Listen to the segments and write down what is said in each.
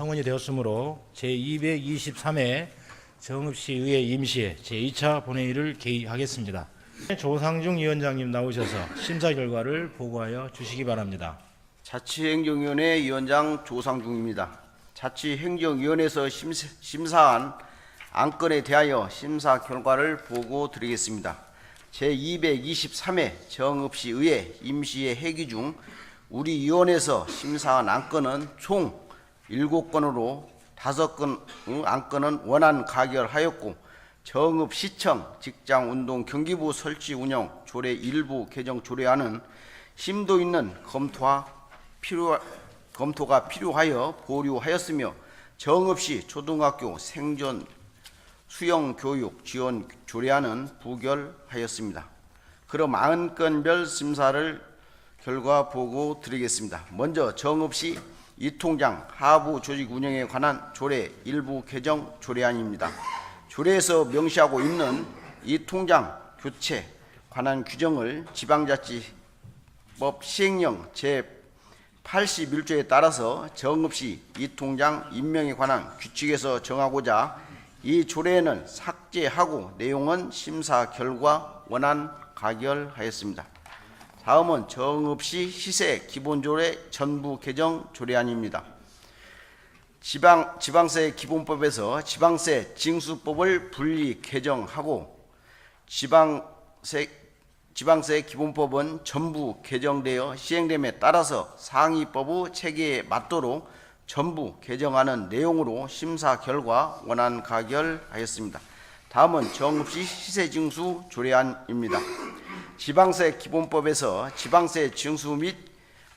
성원이 되었으므로 제223회 정읍시의회 임시회 제2차 본회의를 개의하겠습니다. 조상중 위원장님 나오셔서 심사 결과를 보고하여 주시기 바랍니다. 자치행정위원회 위원장 조상중입니다. 자치행정위원회에서 심사한 안건에 대하여 심사 결과를 보고 드리겠습니다. 제223회 정읍시의회 임시회 회기 중 우리 위원회에서 심사한 안건은 총 7건으로 5건의 안건은 원안 가결하였고 정읍시청 직장운동 경기부 설치 운영 조례 일부 개정 조례안은 심도 있는 검토가 필요하여 보류하였으며 정읍시 초등학교 생존 수영교육 지원 조례안은 부결하였습니다. 그럼 안건별 심사를 결과 보고 드리겠습니다. 먼저 정읍시 이통장 하부 조직 운영에 관한 조례 일부 개정 조례안입니다. 조례에서 명시하고 있는 이통장 교체 관한 규정을 지방자치법 시행령 제81조에 따라서 정읍시 이통장 임명에 관한 규칙에서 정하고자 이 조례에는 삭제하고 내용은 심사 결과 원안 가결하였습니다. 다음은 정읍시 시세 기본조례 전부 개정 조례안입니다. 지방세 기본법에서 지방세 징수법을 분리 개정하고 지방세 기본법은 전부 개정되어 시행됨에 따라서 상위법의 체계에 맞도록 전부 개정하는 내용으로 심사 결과 원안 가결하였습니다. 다음은 정읍시 시세징수 조례안입니다. 지방세 기본법에서 지방세 징수 및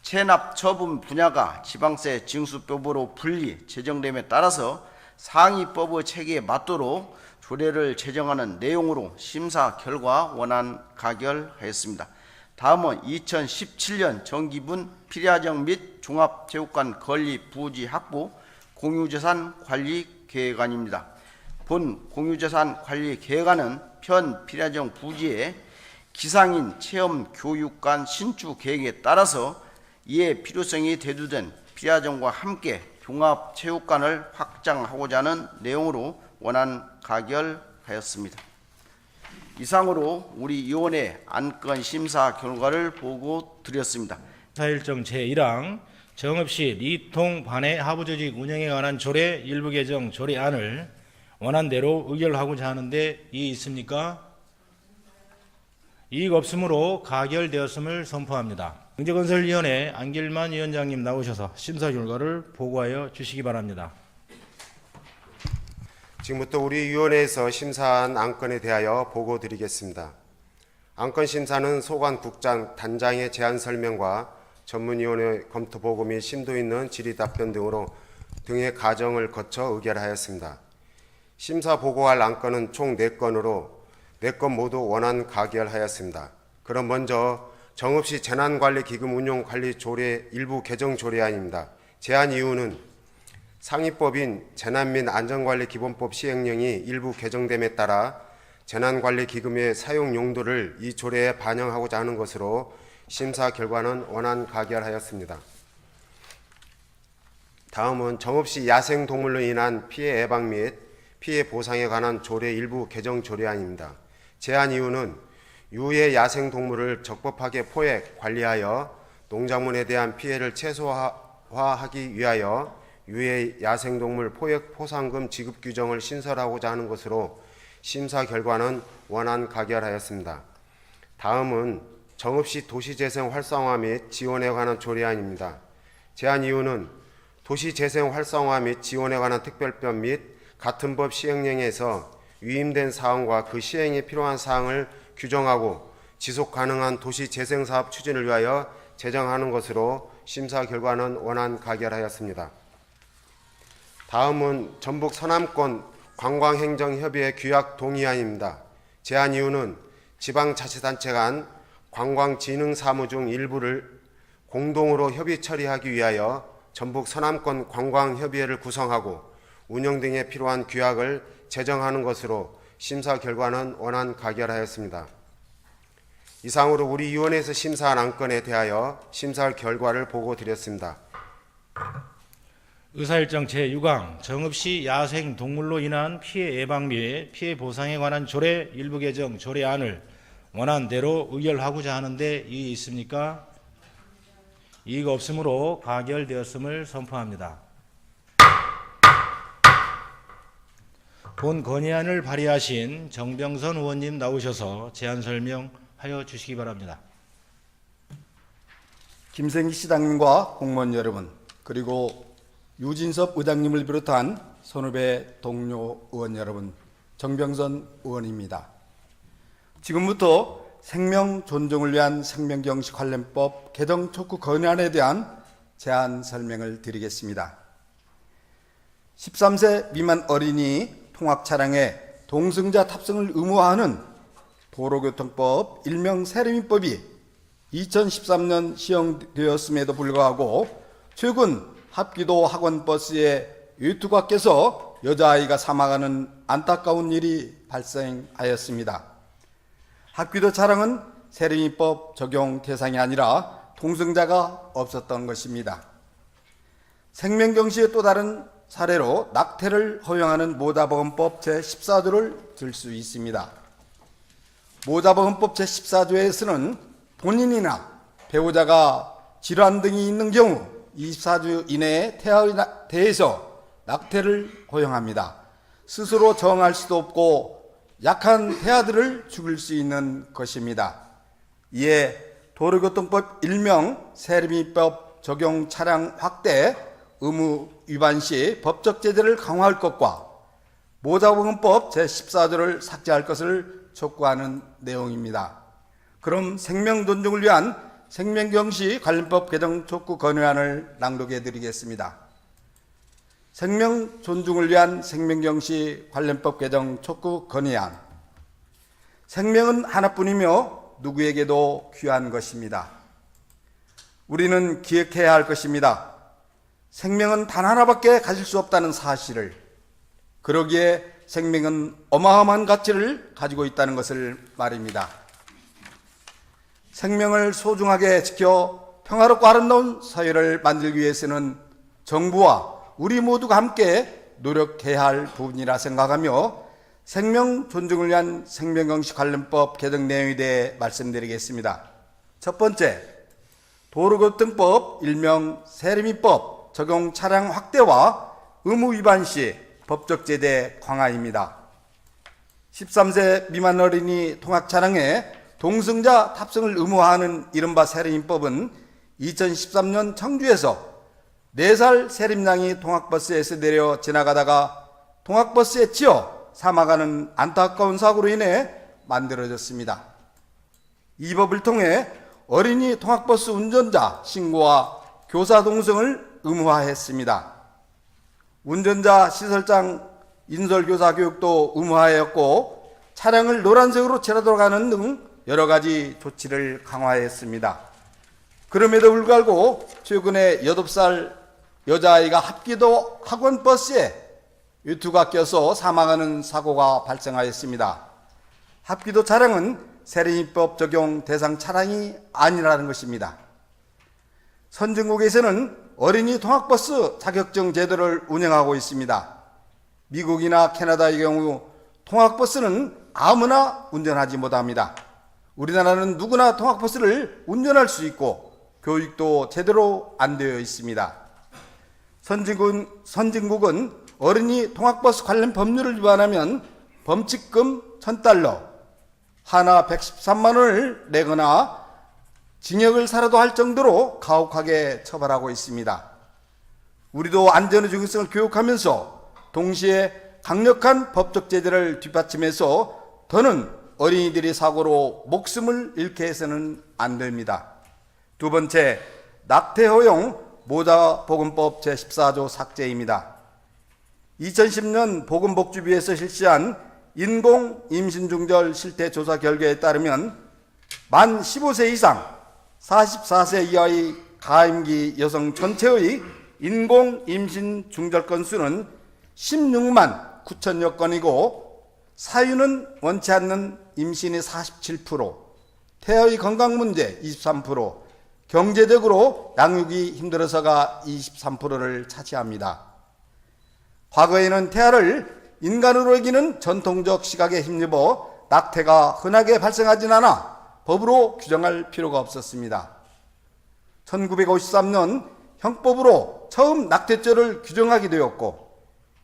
체납 처분 분야가 지방세 징수법으로 분리 제정됨에 따라서 상위법의 체계에 맞도록 조례를 제정하는 내용으로 심사 결과 원안 가결하였습니다. 다음은 2017년 정기분 필야정 및 종합체육관 건립 부지 확보 공유재산 관리 계획안입니다. 본 공유재산 관리 계획안은 편 필야정 부지에 기상인 체험 교육관 신축 계획에 따라서 이에 필요성이 대두된 필야정과 함께 종합체육관을 확장하고자 하는 내용으로 원안 가결하였습니다. 이상으로 우리 위원회 안건 심사 결과를 보고 드렸습니다. 사일정 제1항 정읍시 리통 반의 하부조직 운영에 관한 조례 일부 개정 조례안을 원안대로 의결하고자 하는데 이의 있습니까? 이의 없으므로 가결되었음을 선포합니다. 경제건설위원회 안길만 위원장님 나오셔서 심사 결과를 보고하여 주시기 바랍니다. 지금부터 우리 위원회에서 심사한 안건에 대하여 보고 드리겠습니다. 안건 심사는 소관국장 단장의 제안 설명과 전문위원회 검토 보고 및 심도 있는 질의 답변 등의 과정을 거쳐 의결하였습니다. 심사 보고할 안건은 총 4건으로 4건 모두 원안 가결하였습니다. 그럼 먼저 정읍시 재난관리기금 운용관리조례 일부 개정 조례안입니다. 제안 이유는 상위법인 재난 및 안전관리기본법 시행령이 일부 개정됨에 따라 재난관리기금의 사용 용도를 이 조례에 반영하고자 하는 것으로 심사 결과는 원안 가결하였습니다. 다음은 정읍시 야생동물로 인한 피해 예방 및 피해 보상에 관한 조례 일부 개정 조례안입니다. 제안 이유는 유해 야생동물을 적법하게 포획, 관리하여 농작물에 대한 피해를 최소화하기 위하여 유해 야생동물 포획 포상금 지급 규정을 신설하고자 하는 것으로 심사 결과는 원안 가결하였습니다. 다음은 정읍시 도시재생 활성화 및 지원에 관한 조례안입니다. 제안 이유는 도시재생 활성화 및 지원에 관한 특별법 및 같은 법 시행령에서 위임된 사항과 그 시행에 필요한 사항을 규정하고 지속 가능한 도시재생사업 추진을 위하여 제정하는 것으로 심사 결과는 원안 가결하였습니다. 다음은 전북 서남권 관광행정협의회 규약 동의안입니다. 제안 이유는 지방자치단체 간 관광진흥사무 중 일부를 공동으로 협의 처리하기 위하여 전북 서남권 관광협의회를 구성하고 운영 등에 필요한 규약을 제정하는 것으로 심사 결과는 원안 가결하였습니다. 이상으로 우리 위원회에서 심사한 안건에 대하여 심사 결과를 보고 드렸습니다. 의사일정 제6항 정읍시 야생 동물로 인한 피해 예방 및 피해 보상에 관한 조례 일부 개정 조례안을 원안대로 의결하고자 하는데 이의 있습니까? 이의가 없으므로 가결되었음을 선포합니다. 본 건의안을 발의하신 정병선 의원님 나오셔서 제안 설명하여 주시기 바랍니다. 김생기 시장님과 공무원 여러분, 그리고 유진섭 의장님을 비롯한 선후배 동료 의원 여러분, 정병선 의원입니다. 지금부터 생명 존중을 위한 생명경시 관련법 개정 촉구 건의안에 대한 제안 설명을 드리겠습니다. 13세 미만 어린이 통학 차량에 동승자 탑승을 의무화하는 도로교통법 일명 세르민법이 2013년 시행되었음에도 불구하고 최근 합기도 학원버스에 유투가 껴서 여자아이가 사망하는 안타까운 일이 발생하였습니다. 합기도 차량은 세르민법 적용 대상이 아니라 동승자가 없었던 것입니다. 생명경시의 또 다른 사례로 낙태를 허용하는 모자보건법 제14조를 들 수 있습니다. 모자보건법 제14조에서는 본인이나 배우자가 질환 등이 있는 경우 24주 이내에 태아에 대해서 낙태를 허용합니다. 스스로 정할 수도 없고 약한 태아들을 죽일 수 있는 것입니다. 이에 도로교통법 일명 세르민법 적용 차량 확대 의무 위반 시 법적 제재를 강화할 것과 모자보건법 제14조를 삭제할 것을 촉구하는 내용입니다. 그럼 생명 존중을 위한 생명경시 관련법 개정 촉구 건의안을 낭독해 드리겠습니다. 생명 존중을 위한 생명경시 관련법 개정 촉구 건의안. 생명은 하나뿐이며 누구에게도 귀한 것입니다. 우리는 기억해야 할 것입니다. 생명은 단 하나밖에 가질 수 없다는 사실을, 그러기에 생명은 어마어마한 가치를 가지고 있다는 것을 말입니다. 생명을 소중하게 지켜 평화롭고 아름다운 사회를 만들기 위해서는 정부와 우리 모두가 함께 노력해야 할 부분이라 생각하며 생명 존중을 위한 생명경시 관련법 개정 내용에 대해 말씀드리겠습니다. 첫 번째, 도로교통법 일명 세르민법 적용 차량 확대와 의무 위반 시 법적 제재 강화입니다. 13세 미만 어린이 통학 차량에 동승자 탑승을 의무화하는 이른바 세르민법은 2013년 청주에서 4살 세림양이 통학버스에서 내려 지나가다가 통학버스에 치여 사망하는 안타까운 사고로 인해 만들어졌습니다. 이 법을 통해 어린이 통학버스 운전자 신고와 교사 동승을 의무화했습니다. 운전자 시설장 인솔교사 교육도 의무화하였고 차량을 노란색으로 칠하도록 하는 등 여러 가지 조치를 강화했습니다. 그럼에도 불구하고 최근에 8살 여자아이가 합기도 학원버스에 유투가 껴서 사망하는 사고가 발생하였습니다. 합기도 차량은 세르민법 적용 대상 차량이 아니라는 것입니다. 선진국에서는 어린이 통학버스 자격증 제도를 운영하고 있습니다. 미국이나 캐나다의 경우 통학버스는 아무나 운전하지 못합니다. 우리나라는 누구나 통학버스를 운전할 수 있고 교육도 제대로 안 되어 있습니다. 선진국은 어린이 통학버스 관련 법률을 위반하면 범칙금 $1,000, 하나 113만 원을 내거나 징역을 살아도 할 정도로 가혹하게 처벌하고 있습니다. 우리도 안전의 중요성을 교육하면서 동시에 강력한 법적 제재를 뒷받침해서 더는 어린이들이 사고로 목숨을 잃게 해서는 안 됩니다. 두 번째, 낙태 허용 모자보건법 제14조 삭제입니다. 2010년 보건복지부에서 실시한 인공 임신 중절 실태 조사 결과에 따르면 만 15세 이상 44세 이하의 가임기 여성 전체의 인공 임신 중절 건수는 16만 9천여 건이고 사유는 원치 않는 임신이 47%, 태아의 건강 문제 23%, 경제적으로 양육이 힘들어서가 23%를 차지합니다. 과거에는 태아를 인간으로 여기는 전통적 시각에 힘입어 낙태가 흔하게 발생하진 않아 법으로 규정할 필요가 없었습니다. 1953년 형법으로 처음 낙태죄를 규정하게 되었고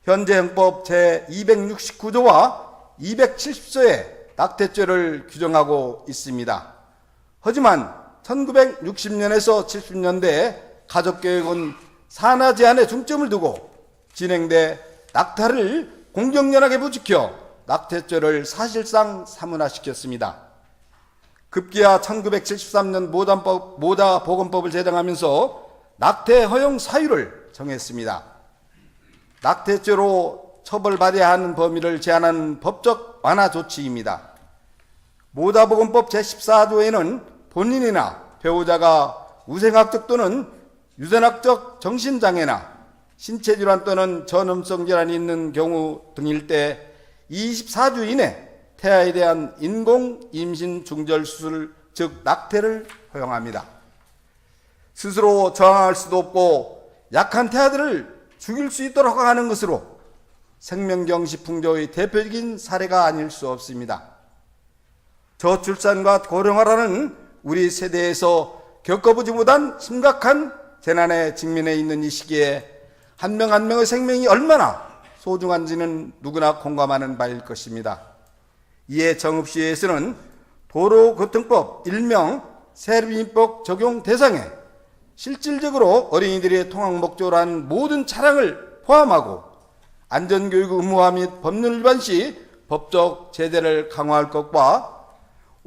현재 형법 제269조와 270조에 낙태죄를 규정하고 있습니다. 하지만 1960년에서 70년대 가족교육은 산하 제한에 중점을 두고 진행돼 낙태를 공정연하게 부지켜 낙태죄를 사실상 사문화시켰습니다. 급기야 1973년 모자보건법을 제정하면서 낙태 허용 사유를 정했습니다. 낙태죄로 처벌받아야 하는 범위를 제한하는 법적 완화 조치입니다. 모자보건법 제14조에는 본인이나 배우자가 우생학적 또는 유전학적 정신장애나 신체질환 또는 전염성 질환이 있는 경우 등일 때 24주 이내 태아에 대한 인공 임신 중절 수술, 즉 낙태를 허용합니다. 스스로 저항할 수도 없고 약한 태아들을 죽일 수 있도록 하는 것으로 생명경시 풍조의 대표적인 사례가 아닐 수 없습니다. 저출산과 고령화라는 우리 세대에서 겪어보지 못한 심각한 재난에 직면해 있는 이 시기에 한 명 한 명의 생명이 얼마나 소중한지는 누구나 공감하는 바일 것입니다. 이에 정읍시에서는 도로교통법 일명 세륜법 적용 대상에 실질적으로 어린이들의 통학 목적으로 한 모든 차량을 포함하고 안전교육 의무화 및 법률 위반 시 법적 제재를 강화할 것과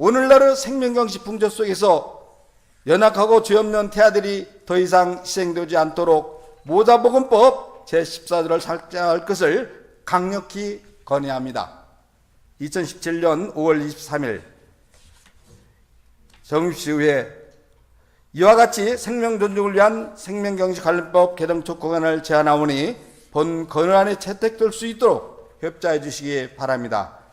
오늘날의 생명경시 풍조 속에서 연약하고 죄 없는 태아들이 더 이상 희생되지 않도록 모자보건법 제14조를 삭제할 것을 강력히 건의합니다. 2017년 5월 23일 정읍시의회 이와 같이 생명 존중을 위한 생명경시 관련법 개정 촉구안을 제안하오니 본 건의안에 채택될 수 있도록 협조해 주시기 바랍니다.